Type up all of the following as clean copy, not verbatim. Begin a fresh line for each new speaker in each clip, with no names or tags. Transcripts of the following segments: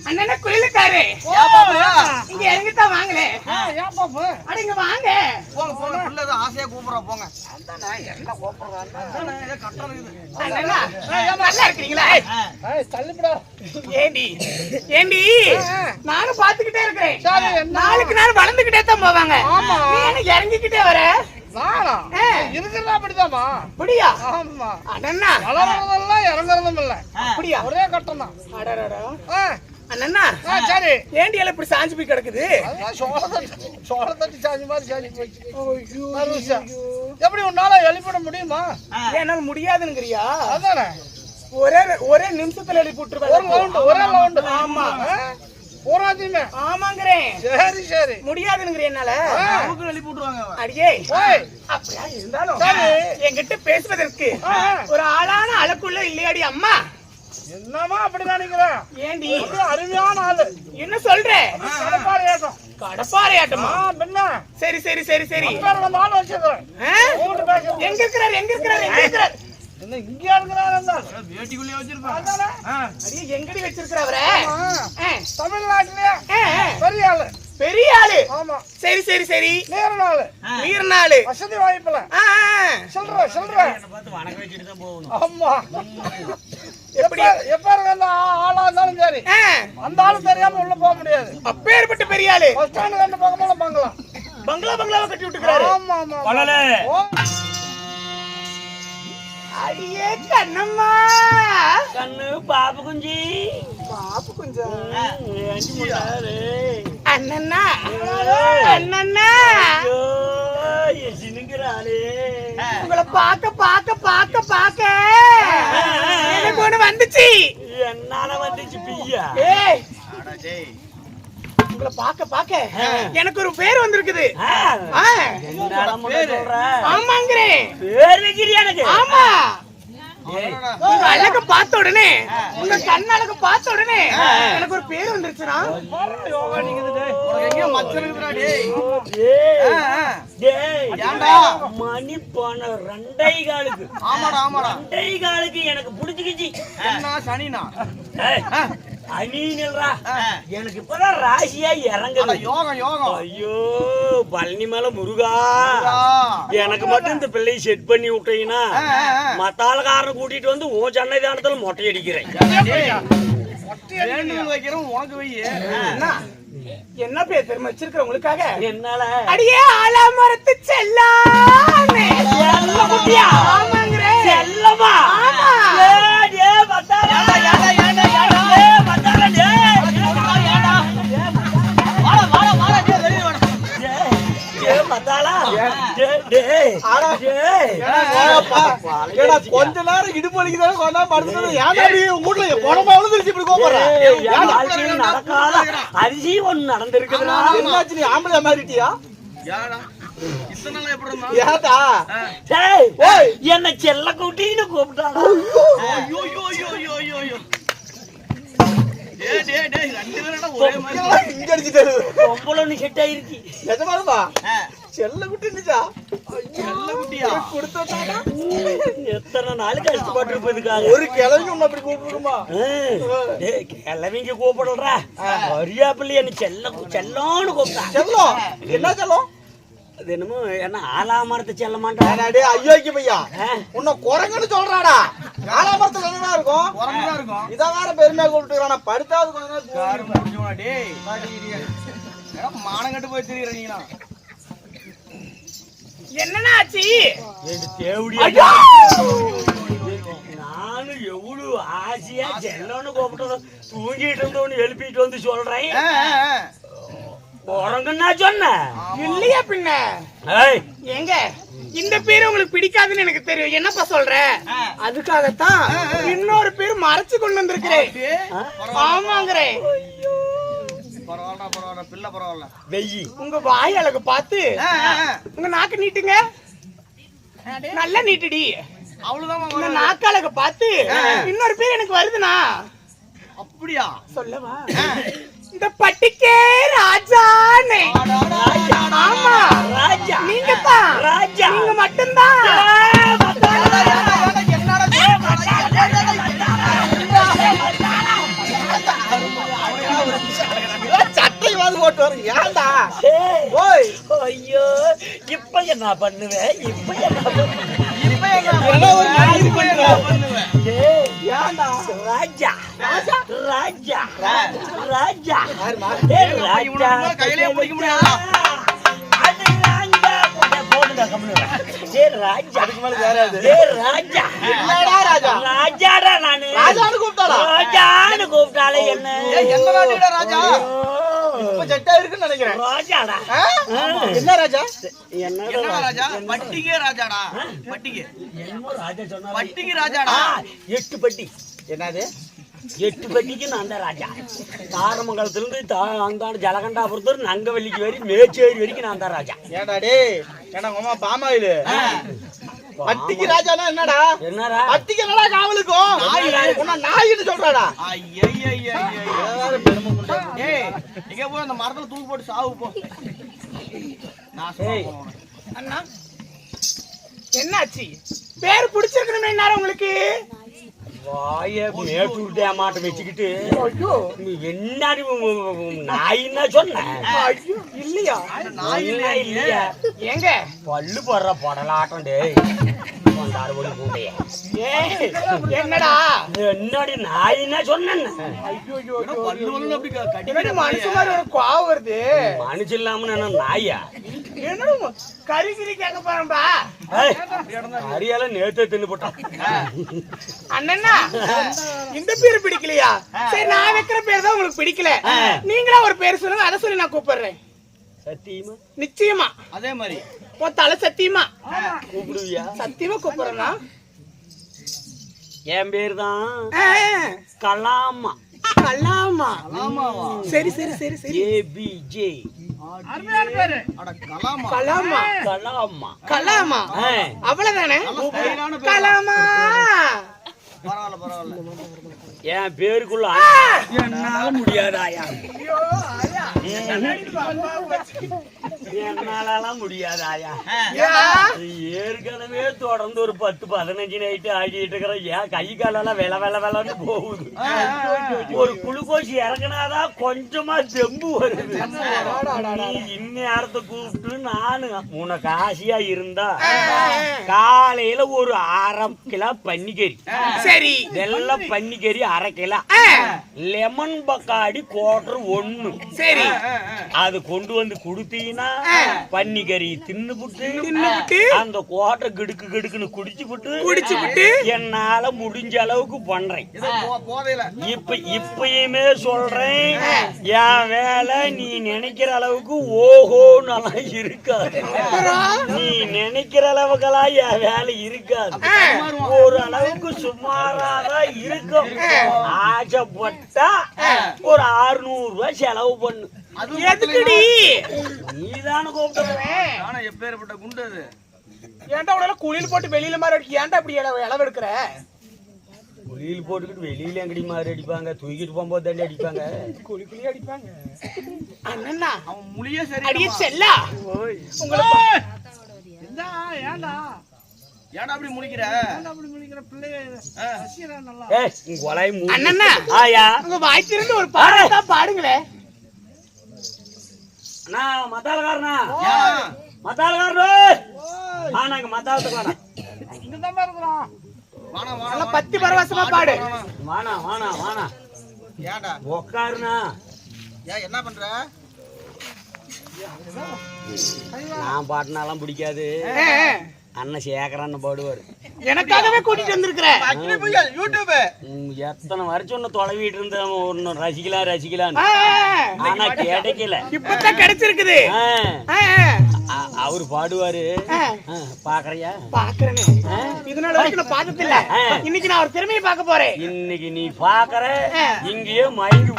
அண்ணா குயிலுக்காரு இங்க இறங்கித்தான் வாங்களே. அட இங்க வாங்க.
ஆசையா கூப்பிடுறா போங்க.
நல்லா இருக்கிறீங்களா? ஏண்டி ஏண்டி நானும் பாத்துக்கிட்டே இருக்கிறேன். நாளுக்கு நாள் வளர்ந்துகிட்டே தான் போவாங்க. இறங்கிக்கிட்டே வர
அப்படிதாமா
அப்படியா?
அண்ணா வளர்றதெல்லாம் இறங்குறதும் இல்ல.
அப்படியா?
ஒரே கட்டம் தான்.
அண்ணா
சரி
ஏண்டி எல்லாம் இப்படி சாஞ்சு போய் கிடக்குது?
சோள தட்டி சாஞ்சி மாதிரி சாஞ்சி போச்சு. எப்படி உன்னால எழுப்பிட முடியுமா?
என்னால முடியாதுங்கிறியா?
அதானே
ஒரே நிமிஷத்துல எழுப்பி விட்டுருவேன்.
ஒரே ரவுண்ட்.
ஆமா
போராதிமே.
ஆமாங்கிறேன்.
சரி சரி
முடியாதுங்கிற என்னால
எழுப்பி விட்டுருவாங்க.
அடியே அப்படியா இருந்தாலும் என்கிட்ட பேசுவதற்கு ஒரு ஆளான அழகுள்ள இல்லையாடி அம்மா?
என்னமா அப்படி நினைக்கிறேன்?
ஏண்டி
அருமையான ஆளு.
என்ன சொல்ற?
கடப்பாறையாட்டம்.
கடப்பாறையாட்டமா?
என்ன?
சரி சரி சரி சரி
ஆள் வச்சிருக்கேன்.
எங்க இருக்கிறார் எங்க இருக்கிறார் எங்க இருக்கிறார்?
என்ன இங்க இருக்கிறார்?
வேட்டிக்குள்ளே வச்சிருப்பாங்க.
அடியே எங்கடி வச்சிருக்கிறவரே?
தமிழ்நாட்டிலே பெரிய ஆளு.
பெரிய ஆளு.
ஆமா
சரி சரி சரி
நீர் நாளு வசதி வாய்ப்புல சொல்ற
வணக்கம் வச்சுட்டு தான் போகணும்.
ஆமா எப்படி எப்ப ஆளா இருந்தாலும் சரி அந்த ஆளு தெரியாம உள்ள போக முடியாது.
அப்பேற்பட்ட பெரிய ஆளு.
பஸ் ஸ்டாண்ட் கண்டு போகமோ
பங்களாவை கட்டி விட்டுக்கிறாரு.
ஆமா ஆமா
அடியே கண்ணம்மா
கண்ணு பாப்பு குஞ்சி
பாப்பு குஞ்சா அண்ணன்னா அண்ணன்னா உங்களை பாக்க பாக்க பாக்க பாக்க எனக்கு ஒண்ணு வந்துச்சு.
என்னால வந்துச்சு பிய்யா.
உங்களை பாக்க பாக்க எனக்கு ஒரு பேர் வந்திருக்குது. ஆமாங்கிறேன்.
பேர் வைக்கிறியா எனக்கு?
ஆமா உங்க அழக பார்த்த உடனே உங்க கண் அழக பார்த்த உடனே எனக்கு ஒரு பேர் வந்துருச்சுனா
மணி போன 2 காலுக்கு. ஆமாடா 2 காலுக்கு எனக்கு பிடிச்சிக்கிச்சு. சனினா அணின்றா எனக்கு இப்பதான் ராசியா இறங்குது. யோகம். ஐயோ பழனி மேல முருகா எனக்கு மட்டும் இந்த பிள்ளையை செட் பண்ணி விட்டீங்கன்னா மத்தாளக்காரனை கூட்டிட்டு வந்து உன் சன்னிதானத்துல மொட்டை அடிக்கிறேன். உனக்கு வை.
என்ன பேர் தெரியுமா வச்சிருக்கிற உங்களுக்காக?
என்னால
அடியே ஆலாமரத்து செல்லாமே. செல்லமுடியா? ஆமாங்கிறேன். செல்லமா? ஆமா.
கொஞ்ச நேரம் இடுப்பு வலிக்குதான் கொண்டா படுத்து வீட்டுல குடம்பா விழுந்துருச்சு. இப்படி
நடக்காத அரிசி ஒண்ணு நடந்திருக்குதுன்னா
நீ ஆம்பளை மாறிட்டியா?
என்ன செல்ல கூட்டின்னு கூப்பிட்டாங்க. செட் ஆயிருச்சு.
செல்ல குட்டிச்சா
எத்தனை நாள் கஷ்டப்பட்டு இருப்பதுக்காக
ஒரு கிழவி ஒண்ணு அப்படி கூப்பிடுமா?
கிழவிங்க கூப்பிடுறா வரியாப்பிள்ளை என்ன செல்லம்னு கூப்பிட்டா.
செல்லம் என்ன செல்லம்?
அது என்னமோ என்ன ஆலாமரத்தை செல்ல மாட்டான்.
ஐயோக்கு பையா உன்னை குரங்குன்னு சொல்றாடா. ஆலாமரத்துல என்னதான் இருக்கும்? இதான் வேற பெருமையா கூப்பிட்டுறானா? படுத்தாவது
மானம் கட்டு போய் தெரியுறீங்களா?
என்னன்னா ஆச்சு?
நானும் எவ்வளவு ஆசையா செல்லன்னு கூப்பிட்டு தூங்கிட்டு இருந்தவனு எழுப்பிட்டு வந்து சொல்றேன். உறங்குன்னா சொன்ன
இல்லையா பின்ன? ஏங்க இந்த பேரு உங்களுக்கு பிடிக்காதுன்னு எனக்கு தெரியும். என்னப்பா சொல்ற? அதுக்காகத்தான் இன்னொரு பேரு மறைச்சு கொண்டு வந்திருக்கிறேன். ஆமாங்கிறேன். உங்க வாய் அழகு பார்த்து உங்க நாக்கு நீட்டுங்க. நல்லா நீட்டுடி. அவ்வளவுதான். நாக்கு அழகு பார்த்து இன்னொரு பேர் எனக்கு வருதுண்ணா.
அப்படியா?
சொல்லவா? இந்த பட்டிக்கே ராஜானே. ஆமா ராஜா. நீங்க தான் ராஜா. நீங்க மட்டும்தான்.
போட்டு வர ஏன்டா
ஏய்,
ஓய்
ஐயோ இப்ப என்ன பண்ணுவேன் இப்ப என்ன பண்ணுவேன்
என்ன ஒரு நாய் பண்ணுவேன்
ஏய்,
ஏன்டா
ராஜா ராஜா ராஜா ராஜா
யாருமா
ஏய், ராஜா
கையிலே பிடிக்க முடியாதா
அது ராஜா போடுடா கம்முனு ஏய் ராஜா
அதுக்கு மேல வேற யாரு
ஏய் ராஜா
என்னடா ராஜா
ராஜாடா நானு
ராஜான்னு கூப்பிட்டாளா
ராஜான்னு கூப்பிட்டாலே என்ன
ஏய் என்ன ராஜா ராஜா
ஐயோ,
இப்ப ஜெட்டா இருக்குன்னு நினைக்கிறேன்
ராஜாடா
ஆ? என்ன ராஜா
என்னடா
ராஜா பட்டிகே ராஜாடா பட்டிகே
என்னமோ ராஜா சொன்னா
பட்டிகே ராஜாடா
8 பட்டி
என்னது
8 பட்டிக்கு நான் தான் ராஜா தாரமங்கலத்துல இருந்து அந்தாண்டு ஜலகண்டாபுரத்துல நங்கவல்லிக்கு வரை மேச்சேரி வரைக்கும் நான் தான் ராஜா
ஏன்டா டேய் ஏன்னா உமா பாமாயிலு பட்டிக்கு ராஜானா என்னடா
என்னடா
பட்டிக்கு என்னடா காவலுக்கும் உன்ன நாயின்னு சொல்றாடா
ஐயய்யய்யய்ய
வேற பெருமை கொண்டா
ஏய் இங்க போய் அந்த மரத்துல தூக்கு போட்டு சாவு போ நான்
ஏய்.
சொல்றேன்
அண்ணா என்னாச்சு பேர் பிடிச்சிருக்கணுமே என்ன உங்களுக்கு
வாய மேட்டூர் டேமாட்ட வச்சுக்கிட்டு
ஐயோ
நீ என்னடி நாயின்னா சொன்ன
ஐயோ இல்லையா
நாயினா இல்லையா
ஏங்க
பல்லு போடுற படலாட்டம் டேய் கொண்டாடு போய் கூட்டைய
ஏய், என்னடா
என்னடி நாயின்னா சொன்னேன்
ஐயோ ஐயோ ஐயோ,
பல்லு வலு அப்படி
என்னடி மனுஷன் மாதிரி ஒரு கோவம் வருது
மனுஷன் இல்லாம என்ன நாயா
என்னடா கறி கிரி கேட்க போறேன்பா
ஏய், அரியால நேத்தே தின்னு போட்டான்
அண்ணன்னா இந்த பேரு பிடிக்கலையா சரி நான் வைக்கிற பேர் தான் உங்களுக்கு பிடிக்கல நீங்களா ஒரு பேர் சொல்லுங்க அதை சொல்லி நான் கூப்பிடுறேன்
சத்தியமா
நிச்சயமா
அதே மாதிரி
உன் தலை சத்தியமா
கூப்பிடுவியா
சத்தியமா கூப்பிடுறேன்னா
என் பேர் தான் கலாமா
கலாமா
ஆமாவா
சரி சரி சரி சரி
ஏபிஜே
அட கலாமா
கலாமா
கலாமா
கலாமா அவ்வளவுதானே
ஸ்டைலான பேர்.
கலாமா
பரவாயில்ல பரவாயில்ல
என் பேருக்குள்ள என்னால முடியாதாயா என்னாலாம் முடியாதாயா ஏற்கனவே தொடர்ந்து ஒரு 10-15 நைட்டு ஆடிட்டு இருக்கிறேன் ஏன் கை காலெல்லாம் வெல வெல வெலன்னு போகுது ஒரு குளுக்கோஸ் இறங்கினாதான் கொஞ்சமா தெம்பு வருது நீ இந்நேரத்தை கூப்பிட்டு நானு உனக்கு ஆசையா இருந்தா காலையில ஒரு 1/2 கிலோ பன்னிக்கறி
சரி
வெள்ளை பன்னிக்கறி 1/2 கிலோ லெமன் பக்காடி 1/4
சரி
அது கொண்டு வந்து குடுத்தீங்கன்னா பன்னிக்கறி தின்னுபுட்டு
தின்னுபுட்டு
அந்த கோட்டை கிடுக்கு கிடுக்குன்னு
குடிச்சுப்புட்டு
என்னால முடிஞ்ச அளவுக்கு பண்றேன்
போதையில
இப்பயுமே சொல்றேன் என் வேலை நீ நினைக்கிற அளவுக்கு ஓஹோன்னு இருக்காது நீ நினைக்கிற அளவுக்கெல்லாம் என் வேலை இருக்காது ஒரு அளவுக்கு சுமாராதான் இருக்கும் ஆசைப்பட்டா ஒரு 600 ரூபாய் செலவு பண்ணு
எதுக்குடி
நீதான கூப்பிடுறேன்
ஆனா எப்பேற்பட்ட குண்டு அது
ஏன்டா உடனே குளியல் போட்டு வெளியில மாதிரி அடிக்க ஏன்டா இப்படி இளவு எடுக்கிற
குளியல் போட்டுக்கிட்டு வெளியில எங்கடி மாதிரி அடிப்பாங்க தூக்கிட்டு போகும்போது தாண்டி அடிப்பாங்க
குளி அடிப்பாங்க அண்ணா
அவன் முழியே சரி
அடியே செல்லா உங்களுக்கு
ஏன்டா அப்படி முழிக்கிற
ஏய் உங்க கொலை மூடி.
அண்ணா
ஆயா
உங்க வாய்ச்சிருந்து ஒரு பாட்டு தான் பாடுங்களே
அண்ணா மத்தாலக்காரனா
ஏன்?
மத்தாலக்காரரு நாங்க மத்தாலத்துக்கு
வாணா
நல்லா
வாணா
பத்தி பரவசமா பாடு
வாணா வாணா வாணா
ஏன்டா
உக்காருண்ணா
ஏன் என்ன பண்ற
நான் பாட்டினாலாம் பிடிக்காது அண்ணன் சேகரான்னு பாடுவாரு
எனக்காகவே கூட்டிட்டு வந்திருக்கிற
அக்னி புயல் யூடியூப்
எத்தனை வருஷம் ஒன்னு தொலைவிட்டு இருந்த ஒன்னு ரசிக்கலாம் ஆனா கிடைக்கல
இப்பதான் கிடைச்சிருக்குது
அவரு பாடுவாரு பாக்குறியா
பாக்குறேனே இதனால வரைக்கும் நான் பார்த்தது இல்ல இன்னைக்கு நான் ஒரு திறமையை பார்க்க போறேன்
இன்னைக்கு நீ பாக்குற இங்கேயே மயங்கி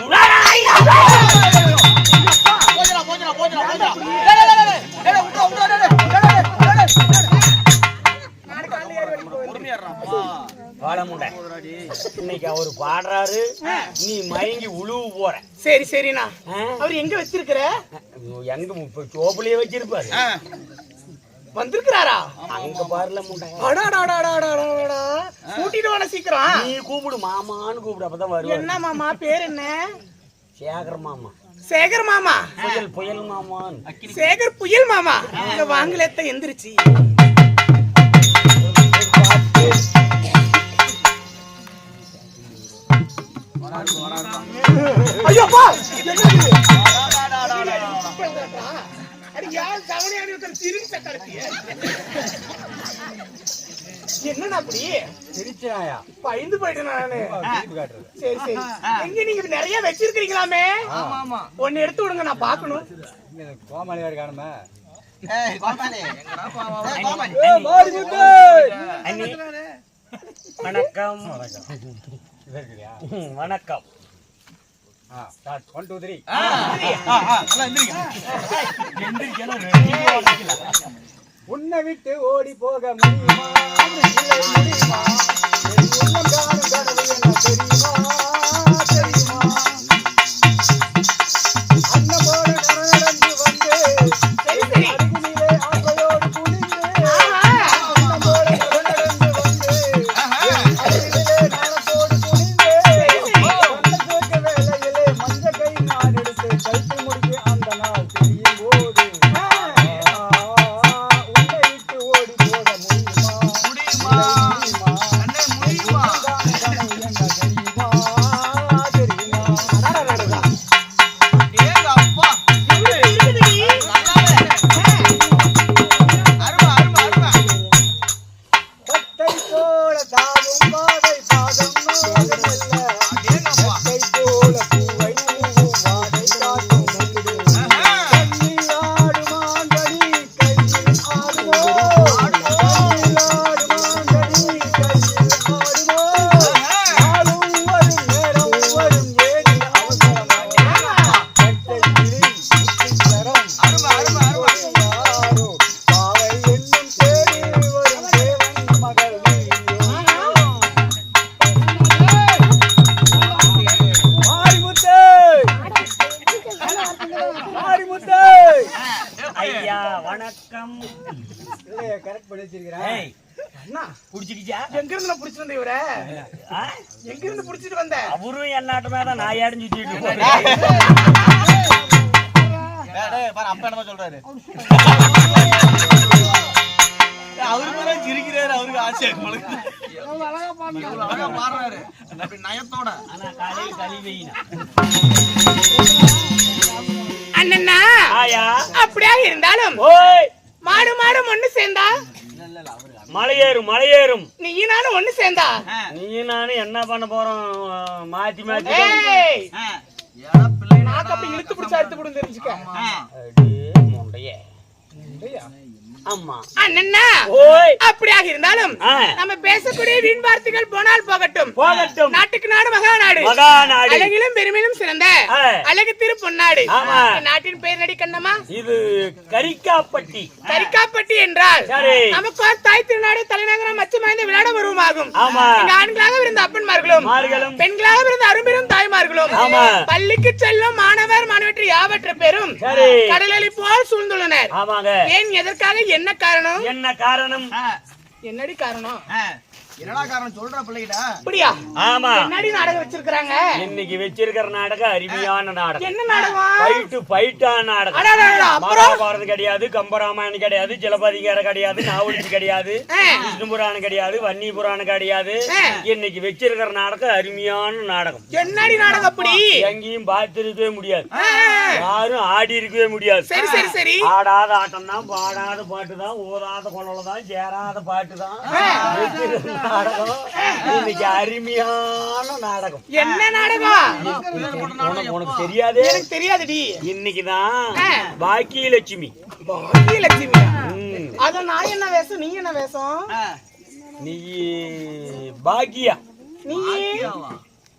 இன்னைக்கு அவரு பாடுறாரு நீ மயங்கி உழுவு போற
சரி சரிண்ணா அவர் எங்க வச்சிருக்கிற
எங்க சோப்புலயே வச்சிருப்பாரு
வந்திருக்கிறாரா
அங்க பாருல முண்டை
கூட்டிட்டு வான சீக்கிரம்
நீ கூப்பிடு மாமான்னு கூப்பிடு அப்பதான் வருவாரு
என்ன மாமா பேர் என்ன
சேகர் மாமா.
சேகர் மாமா.
புயல் மாமான்.
சேகர் புயல் மாமா. இந்த வாங்கலத்தை எந்திரிச்சு ஐயோப்பா என்ன அப்படி
சிரிச்சாயா
பயந்து போயிட்டேன் நானு. சரி சரி, எங்க நீங்க நிறைய வச்சிருக்கீங்களாமே? ஒன்னு எடுத்து விடுங்க, நான் பாக்கணும்.
கோமாளி வேற காணுமே.
வணக்கம் வணக்கம்.
1 2 3 உன்னை விட்டு ஓடி போக முடியுமா? முடியுமா? என் உள்ளம் காணும் கனவு என்ன தெரியுமா? தெரியுமா? அன்னமோடு நடந்து வந்து அருகினிலே ஆசையோடு குனிந்து அன்னமோடு நடந்து வந்து அருகினிலே நாணத்தோடு குனிந்து சொந்த வேலையிலே மஞ்ச கை நான் எடுத்து கைத்து முடிக்க அந்த நாள் தெரியும் போது உன்னை விட்டு ஓடி போக முடியுமா? முடியுமா? கனவு என்ன தெரியுமா? தெரியுமா? கத்தை போல தாவும் பாதை பாதம் நோதல் அல்ல. கத்தை போல பூவை தூவும் வாடை காட்டும் முகிடு. கண்ணில் ஆடுமாங்கனி கையில் ஆடுமோ? கண்ணில் ஆடுமாங்கனி கையில் ஆடுமோ? நாளும் வரும் நேரம் வரும் ஏறி அவசரம். கட்டை கிளி சுத்திக்கரம் யாரோ பாவை என்னும் தேடி வரும் தேவன் மகள் நீயோ. மாரிமுத்து மாரிமுத்து
ஐயா வணக்கம்.
இல்லையே கரெக்ட் பண்ணி வச்சிருக்கிறேன்.
ஏய்,
அண்ணா,
புடிச்சுக்கிச்சா?
எங்க இருந்து நான் புடிச்சிட்டு வந்தேன் இவர?
ஆ?
எங்க இருந்து புடிச்சிட்டு வந்தேன்?
அவரும் என்னாட்டமே தான் நான் ஏடன் சுத்திட்டு இருக்கேன்.
அப்ப என்ன சொல்றாரு? அவரு சிரிக்கிறாரு. அவருக்கு ஆசை பாடுறாரு நயத்தோட.
ஆனா காலையில் களி வெயினா.
அண்ணா,
ஆயா
அப்படியா இருந்தாலும்
ஓய்,
மாடு மாடு ஒண்ணு சேர்ந்தா
மலையேறும்.
நீ நானும் ஒண்ணு சேர்ந்தா
நீ நானும் என்ன பண்ண போறோம்? மாத்தி மாத்தி.
ஏய்,
ஏடா பிள்ளை
நாக்கு அப்படி இழுத்து பிடிச்சா எடுத்து கொடுன்னு தெரிஞ்சுக்க.
அடே முண்டைய. ஆமா
அண்ணா,
ஓய்,
அப்படியாக இருந்தாலும்
ஆ.
நம்ம பேசக்கூடிய வீண் வார்த்தைகள் போனால் போகட்டும்.
போகட்டும்.
நாட்டுக்கு நாடு மகாநாடு.
மகாநாடு.
அழகிலும் பெருமையிலும் சிறந்த
ஆ.
அழகு திரு பொன்னாடு.
ஆமா.
நாட்டின் பெயர் நடி கண்ணம்மா.
இது கரிக்காப்பட்டி.
கரிக்காப்பட்டி என்றால்
சரி.
நமக்கு ஒரு தாய் திருநாடு தலைநகரம் அச்சமாய்ந்த விளையாட வருவமாகும்.
ஆமா.
இங்க ஆண்களாக இருந்த அப்பன்மார்களும்
மார்களும்
பெண்களாக இருந்த அரும்பெரும் தாய்மார்களும்
ஆமா.
பள்ளிக்கு செல்லும் மாணவர் மாணவற்றை யாவற்ற பேரும்
சரி.
கடலளி போல் சூழ்ந்துள்ளனர்.
ஆமாங்க.
ஏன், எதற்காக, என்ன காரணம்?
என்ன காரணம்?
என்னடி காரணம்?
என்னடா காரணம் சொல்ற பிள்ளைகிட்ட?
அப்படியா?
ஆமா,
என்னடி நாடகம் வச்சிருக்காங்க?
இன்னைக்கு வச்சிருக்கிற நாடகம் அருமையான நாடகம்.
என்ன நாடகம்?
ஃபைட்டான நாடகம்.
அடடடடா, அப்புறம்?
மகாபாரதம் கிடையாது, கம்பராமாயணம் கிடையாது, சிலப்பதிகாரம் கிடையாது, நாவலிச்சு கிடையாது, விஷ்ணு புராணம் கிடையாது, வன்னி புராணம் கிடையாது. இன்னைக்கு வச்சிருக்கிற நாடகம் அருமையான நாடகம்.
என்னடி நாடகம் அப்படி?
எங்கேயும் பார்த்திருக்கவே முடியாது, யாரும் ஆடி இருக்கவே முடியாது.
சரி சரி சரி.
ஆடாத ஆட்டம் தான், பாடாத பாட்டு தான், ஓதாத குணல தான், சேராத பாட்டு தான். நாடகம் இன்னைக்கு அருமையான நாடகம்.
என்ன நாடகம்?
உனக்கு தெரியாதே?
எனக்கு தெரியாதுடி.
இன்னைக்குதான் பாக்கியலட்சுமி.
பாக்கியலட்சுமி? அத நான் என்ன வேஷம், நீ என்ன வேஷம்?
நீ பாக்கியா,
நீ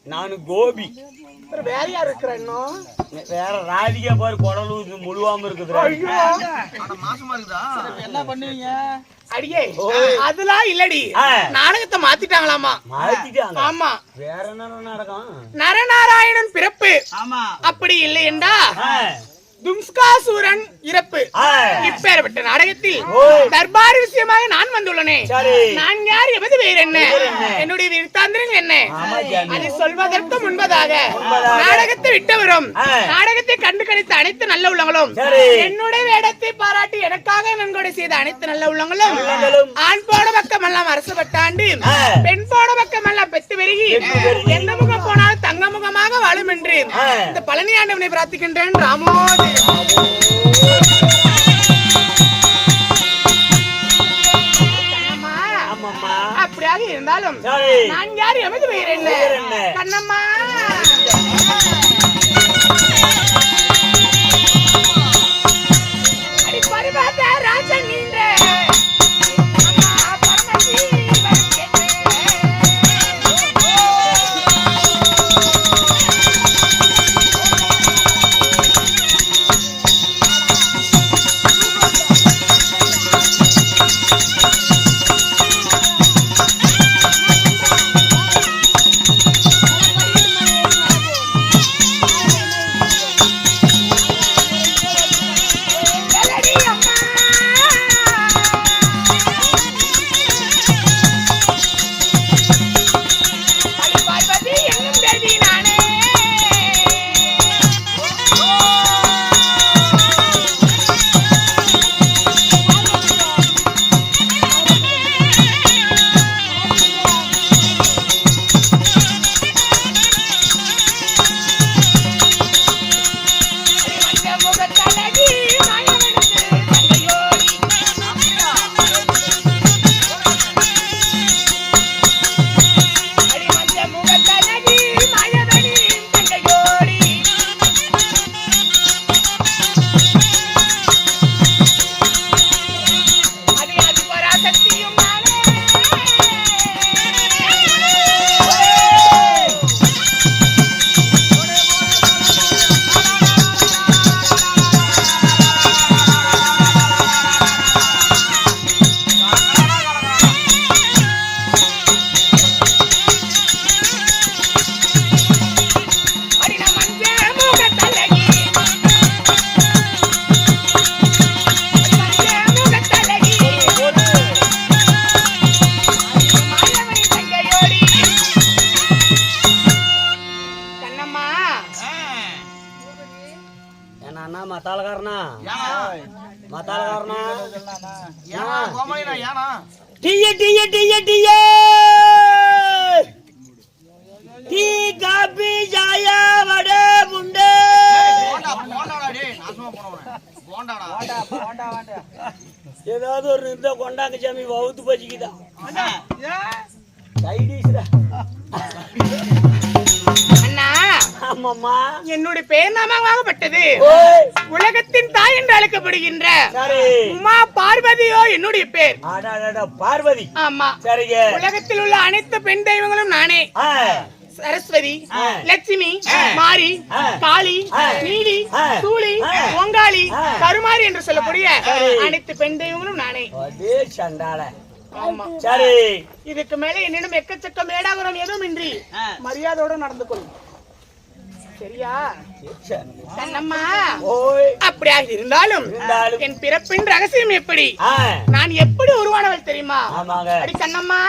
நானு கோபி.
வேற யார் இருக்கிற இன்னும்?
வேற ராதிகா பாரு, குடலு முழுவாம இருக்குது.
ஐயோ,
மாசமா இருக்குதா? என்ன பண்ணுவீங்க?
அடியே அதெல்லாம் இல்லடி, நாடகத்தை மாத்திட்டாங்களாமா.
மாத்திட்டாங்க?
ஆமா.
வேற என்ன நாடகம்?
நரநாராயணன் பிறப்பு.
ஆமா.
அப்படி இல்லை என்றா தும் கம்ஸ்காசூரன் இறப்பு இப்பேற்பட்ட நாடகத்தில் தர்பார் விஷயமாக நான் வந்துள்ளனே. நான் யார், எவது வேறு என்ன, என்னுடைய விருத்தாந்திரங்கள் என்ன, அதை சொல்வதற்கு முன்பதாக நாடகத்தை விட்டவரும் நாடகத்தை கண்டு கணித்த அனைத்து நல்ல உள்ளங்களும் என்னுடைய வேடத்தை பாராட்டி எனக்காக நன்கொடை செய்த அனைத்து நல்ல உள்ளங்களும் ஆண் போன பக்கம் எல்லாம் அரசுபட்டாண்டு பெண் போன பக்கம் எல்லாம் பெற்று பெருகி எந்த முகம் போனால் தங்க முகமாக வாழும் என்று இந்த பழனி ஆண்டவனை பிரார்த்திக்கின்றேன். ராமோ அப்படியாக இருந்தாலும் நான் யார், எமது பெயர் என்ன, கண்ணம்மா பரிபாத ராஜன் நீண்ட ஏதாவது ஒரு நிறுத்த கொண்டாங்க சாமி வவுத்து பச்சிக்குதா அண்ணா. ஆமாம்மா, என்னுடைய பேர் நாமப்பட்டது உலகத்தின் தாய் என்று அழைக்கப்படுகின்ற உமா பார்வதியோ என்னுடைய பேர். பார்வதி. ஆமா, உலகத்தில் உள்ள அனைத்து பெண் தெய்வங்களும் நானே. சரஸ்வதி, லட்சுமி, மாரி, காளி, நீலி, சூளி, ஓங்காளி, கருமாரி என்று சொல்லக்கூடிய அனைத்து பெண் தெய்வங்களும் நானே. சரி, இதுக்கு மேல என்னிடம் எக்கச்சக்க மேடாகுறம் எதுவும் இன்றி மரியாதையோட நடந்து கொள்ளும். சரியா கண்ணம்மா? அப்படியாக இருந்தாலும் என் பிறப்பின் ரகசியம் எப்படி, நான் எப்படி உருவானவள் தெரியுமா? அடி கண்ணம்மா,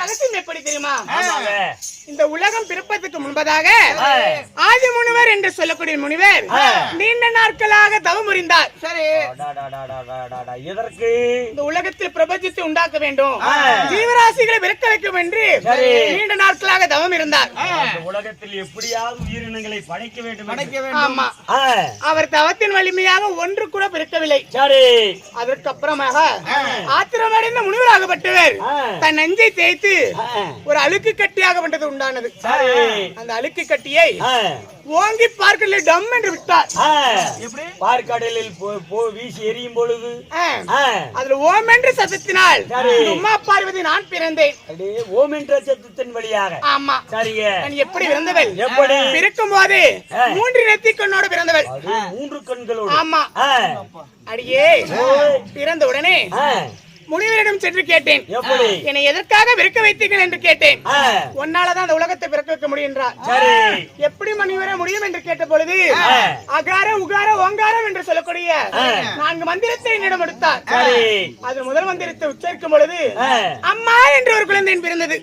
ரகசியம் எப்படி தெரியுமா?
ஆமாங்க.
இந்த உலகம் பிறப்பதற்கு முன்பதாக ஆதி முனிவர் என்று சொல்லக்கூடிய முனிவர் நீண்ட நாட்களாக தவம் புரிந்தார். சரி,
எதற்கு?
இந்த உலகத்தில் பிரபஞ்சத்தை உண்டாக்க வேண்டும், ஜீவராசிகளை விரக்க வைக்கும் என்று நீண்ட நாட்களாக தவம் இருந்தார்.
இந்த உலகத்தில் எப்படியாவது உயிரினங்களை படைக்க வேண்டும்.
ஆமா, அவர் தவத்தின் வலிமையாக ஒன்று கூட பிறக்கவில்லை.
சரி,
அதற்கப்புறமாக ஆத்திரமடைந்த முனிவராகப்பட்டவர் தன் நெஞ்சை தேய்த்து ஒரு அழுக்கு கட்டியாகப்பட்டது உண்டானது. அந்த அழுக்கு கட்டியை ஓங்கி பார்க்கல டம் என்று விட்டார்.
பார்க்கடலில் வீசி எரியும் பொழுது
அதுல ஓம் என்று சத்தத்தினால் உமா பார்வதி நான் பிறந்தேன்.
ஓம் என்ற சத்தத்தின் வழியாக.
ஆமா,
சரிங்க.
நான் எப்படி பிறந்தவள்?
எப்படி?
பிறக்கும் போது 3 நெத்திக் கண்ணோடு பிறந்தவள்.
3 கண்களோடு.
ஆமா. அடியே பிறந்த உடனே முனிவரிடம் சென்று கேட்டேன், என்னை எதற்காக பிறக்க வைத்தீர்கள் என்று கேட்டேன். உன்னாலதான் அந்த உலகத்தை பிறக்க வைக்க முடியும் என்றார். எப்படி முனிவர முடியும் என்று கேட்ட பொழுது அகார உகார ஓங்காரம் என்று சொல்லக்கூடிய 4 மந்திரத்தை என்னிடம் எடுத்தார். அது முதல் மந்திரத்தை உச்சரிக்கும் பொழுது அம்மா என்று ஒரு குழந்தை பிறந்தது.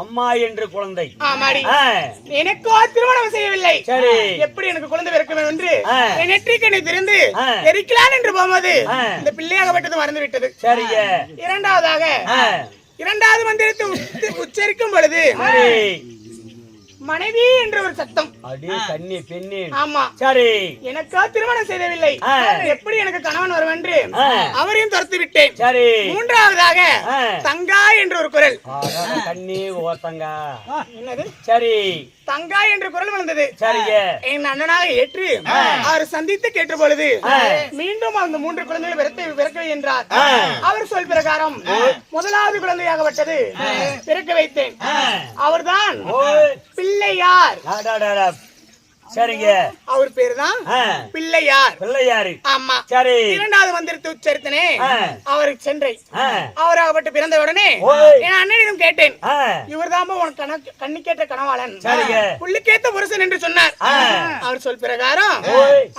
அம்மா என்று குழந்தை.
ஆமாடி. எனக்கோ திருமணம் செய்யவில்லை, எப்படி எனக்கு குழந்தை பிறக்க வேண்டும் என்று என் நெற்றிக்கண்ணை திறந்து எரிக்கலாம் என்று போகும்போது இந்த பிள்ளையாகப்பட்டது மறந்து விட்டது.
சரி,
இரண்டாவதாக 2வது மந்திரத்தை உச்சரிக்கும் பொழுது மனைவி என்ற ஒரு சத்தம். ஆமா. சரி, எனக்கு திருமணம் செய்யவில்லை, எப்படி எனக்கு கணவன் வரும் என்று அவரையும் துரத்து விட்டேன். சரி, 3வதாக தங்காய் என்ற ஒரு குரல். என்னது? சரி, தங்காய் என்ற குரல் வந்தது. என் அண்ணனாக ஏற்று அவர் சந்தித்து கேட்ட பொழுது மீண்டும் அந்த 3 குழந்தைகள் பிறக்க என்றார். அவர் சொல் பிரகாரம் 1வது குழந்தையாகப்பட்டது பிறக்க வைத்தேன். அவர்தான் பிள்ளையார்.
சரிங்க,
அவர் பேரு தான் பிள்ளையார்.
பிள்ளையாரு.
ஆமா.
சரி,
2வது மந்திரத்தை உச்சரித்தனே அவருக்கு சென்றை. அவராகப்பட்டு பிறந்த உடனே என் அண்ணனிடம் கேட்டேன், இவர் தான் உனக்கு கண்ணுக்கேற்ற கனவாளன், புள்ளுக்கேத்த புருஷன் என்று சொன்னார். அவர் சொல் பிரகாரம்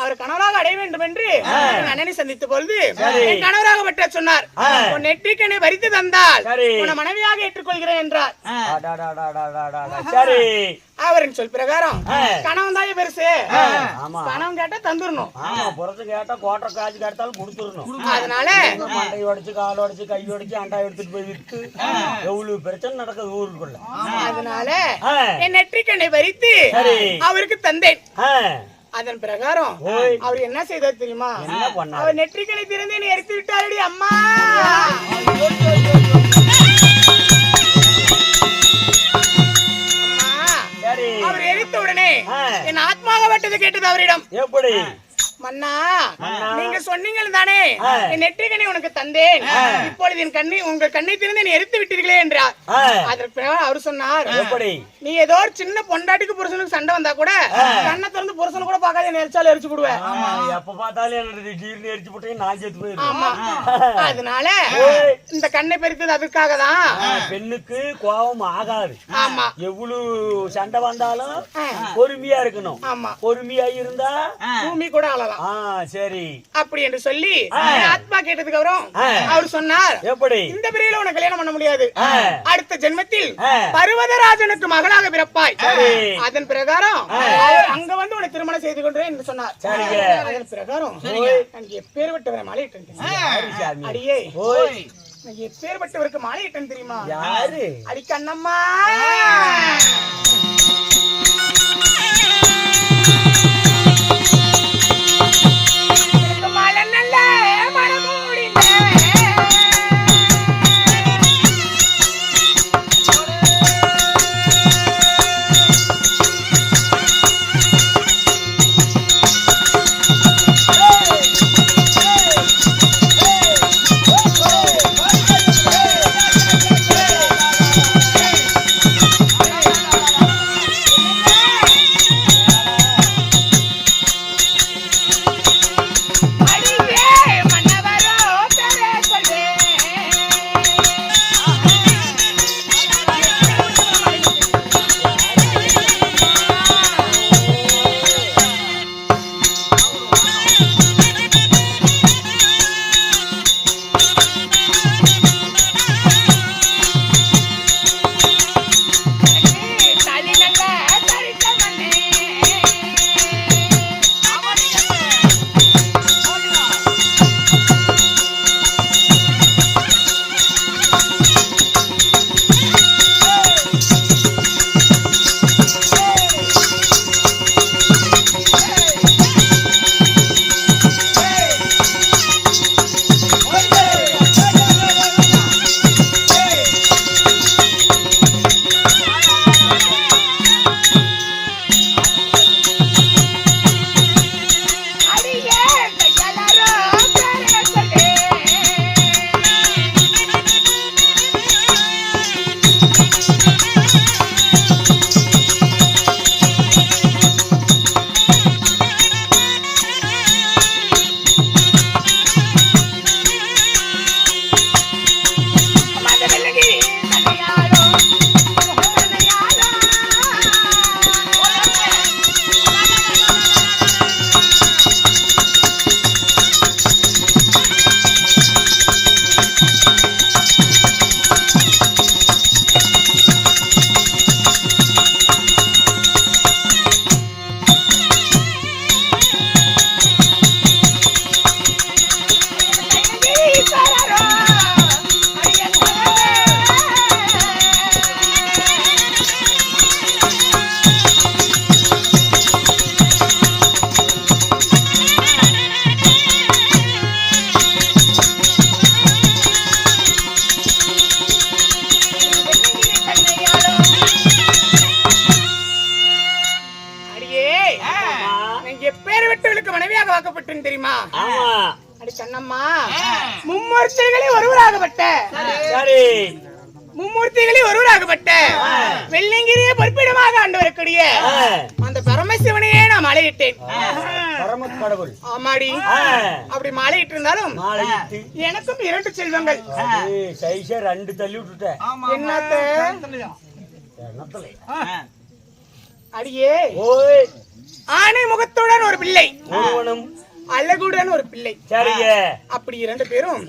அவர் கணவராக அடைய வேண்டும் என்று என் அண்ணனை சந்தித்த பொழுது என் கணவராகப்பட்ட சொன்னார், உன் நெற்றிக்கண்ணை வரித்து தந்தால் உன்னை மனைவியாக ஏற்றுக்கொள்கிறேன் என்றார்.
சரி,
அவரின் சொல் பிரகாரம் கணவன் தான் பெருசு, கணவன் கேட்டா தந்துடணும்,
கேட்டா கோட்டை காய்ச்சி கேட்டாலும் கொடுத்துடணும்.
அதனால
மண்டை உடைச்சு கால் உடைச்சு கை உடைச்சு அண்டா எடுத்துட்டு போய் வித்து எவ்வளவு பிரச்சனை நடக்குது ஊருக்குள்ள.
அதனால என் நெற்றிக்கண்ணை வரித்து அவருக்கு தந்தேன். அதன் பிரகாரம் அவர் என்ன செய்தார் தெரியுமா? அவர் நெற்றிக்கண்ணை திறந்து என்னை எரித்து விட்டாரடி அம்மா. அவர் எரித்த உடனே என் ஆத்மாகப்பட்டது கேட்டது அவரிடம். எப்படி? மன்னா, நீங்க சொன்னீங்க தானே என் நெற்றிக்கண்ணை உனக்கு தந்தேன், இப்பொழுது என் கண்ணை உங்கள் கண்ணை திறந்து என்னை எரித்து விட்டீர்களே என்றார். அதற்கு பிறகு அவர் சொன்னார், நீ ஏதோ ஒரு சின்ன பொண்டாட்டிக்கு புருஷனுக்கு சண்டை வந்தா கூட கண்ணை திறந்து புருஷனை கூட பார்க்காத என்ன எரிச்சாலும் எரிச்சு போடுவேன்.
எப்ப பார்த்தாலும் எரிச்சு போட்டு நான் சேர்த்து போயிருவேன்.
ஆமா, அதனால இந்த கண்ணை பறித்தது அதுக்காக தான்.
பெண்ணுக்கு கோபம் ஆகாது.
ஆமா,
எவ்வளவு சண்டை வந்தாலும் பொறுமையா இருக்கணும்.
ஆமா,
பொறுமையா இருந்தா
பூமி கூட ஆளலாம்.
சரி,
அப்படி என்று சொல்லி ஆத்மா கேட்டதுக்கு அப்புறம் அவர் சொன்னார், எப்படி இந்த பிரிவில உனக்கு கல்யாணம் பண்ண முடியாது, அடுத்த ஜென்மத்தில் பர்வதராஜனுக்கு மகளாக பிறப்பாய், அதன் பிரகாரம் அங்க வந்து உனக்கு திருமணம் செய்து கொண்டேன் என்று சொன்னார். அதன் பிரகாரம் நான் எப்பேற்பட்டவரை மாலையிட்டேன். அடியே, எப்பேற்பட்டவருக்கு மாலையிட்டேன் தெரியுமா? யாரு? அடி கண்ணம்மா. ஏன் தெரியுமா?
ஆமா.
அடி கண்ணம்மா, மும்மூர்த்திகளே ஒருவராகப்பட்ட வெள்ளிங்கிரியை பொறுப்பிடமாக ஆண்டு வரக்கூடிய அந்த பரமசிவனையே நான் மாலையிட்டேன்.
கடவுள்.
ஆமாடி. அப்படி மாலையிட்டு இருந்தாலும் எனக்கும் 2 செல்வங்கள்.
சைஸா 2 தள்ளி விட்டுட்டேன்.
என்னத்த அடியே, ஆணை முகத்துடன் ஒரு பிள்ளை, அழகுடன் ஒரு பிள்ளை.
சரிங்க.
அப்படி 2 பேரும்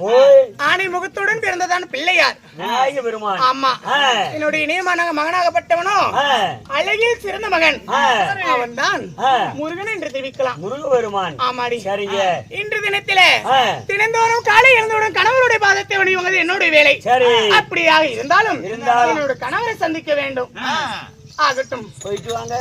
ஆணை முகத்துடன் பிறந்ததான் பிள்ளையார். ஆமா. என்னுடைய இணையமான மகனாகப்பட்டவனோ அழகில் சிறந்த மகன். அவன் தான் முருகன் என்று தெரிவிக்கலாம்.
முருகபெருமான்.
ஆமாடி.
சரிங்க.
இன்று தினத்திலே தினந்தோறும் காலை எழுந்தவுடன் கணவருடைய பாதத்தை வணங்குவது என்னுடைய வேலை. அப்படியாக இருந்தாலும் என்னோட கணவரை சந்திக்க வேண்டும். ஆகட்டும்,
போயிட்டு வாங்க.